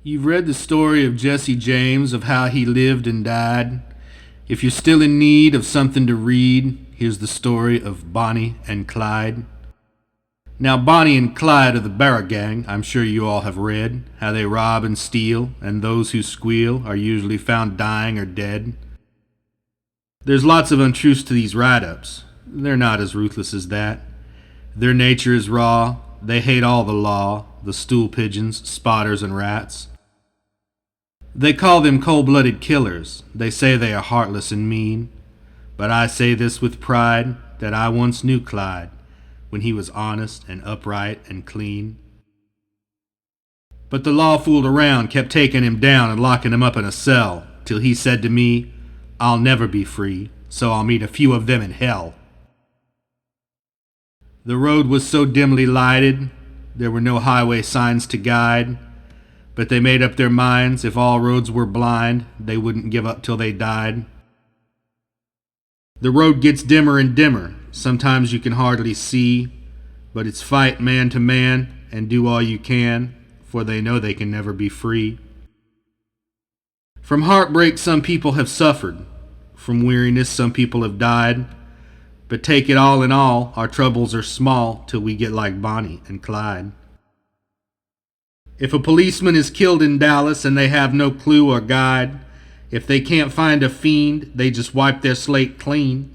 You've read the story of Jesse James, of how he lived and died. If you're still in need of something to read, here's the story of Bonnie and Clyde. Now, Bonnie and Clyde are the Barra Gang. I'm sure you all have read how they rob and steal, and those who squeal are usually found dying or dead. There's lots of untruths to these write-ups. They're not as ruthless as that. Their nature is raw. They hate all the law, the stool pigeons, spotters, and rats. They call them cold-blooded killers. They say they are heartless and mean. But I say this with pride, that I once knew Clyde, when he was honest and upright and clean. But the law fooled around, kept taking him down and locking him up in a cell, till he said to me, "I'll never be free, so I'll meet a few of them in hell." The road was so dimly lighted, there were no highway signs to guide, but they made up their minds, if all roads were blind, they wouldn't give up till they died. The road gets dimmer and dimmer, sometimes you can hardly see, but it's fight man to man and do all you can, for they know they can never be free. From heartbreak some people have suffered, from weariness some people have died, but take it all in all, our troubles are small till we get like Bonnie and Clyde. If a policeman is killed in Dallas and they have no clue or guide, if they can't find a fiend, they just wipe their slate clean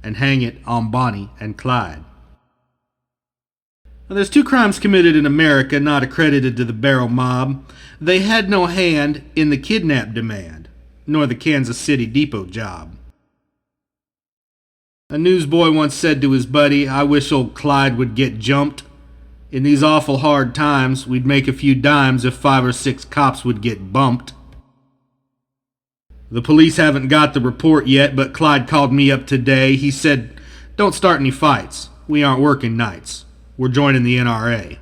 and hang it on Bonnie and Clyde. Now, there's two crimes committed in America not accredited to the Barrow Mob. They had no hand in the kidnap demand, nor the Kansas City Depot job. A newsboy once said to his buddy, "I wish old Clyde would get jumped. In these awful hard times, we'd make a few dimes if 5 or 6 cops would get bumped." The police haven't got the report yet, but Clyde called me up today. He said, "Don't start any fights. We aren't working nights. We're joining the NRA."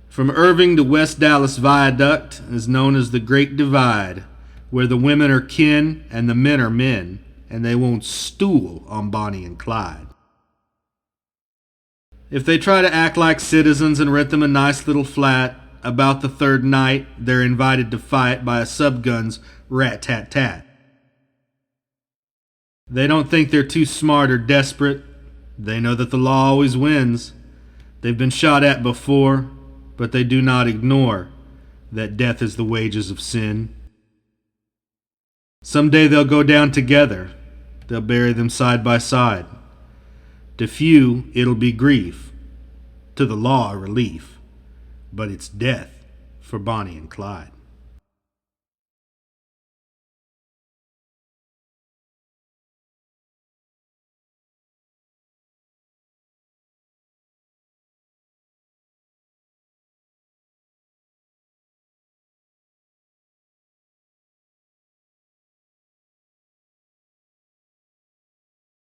From Irving to West Dallas Viaduct is known as the Great Divide, where the women are kin and the men are men, and they won't stool on Bonnie and Clyde. If they try to act like citizens and rent them a nice little flat, about the third night they're invited to fight by a subgun's rat-tat-tat. They don't think they're too smart or desperate. They know that the law always wins. They've been shot at before, but they do not ignore that death is the wages of sin. Someday they'll go down together. They'll bury them side by side. To few, it'll be grief. To the law, relief. But it's death for Bonnie and Clyde.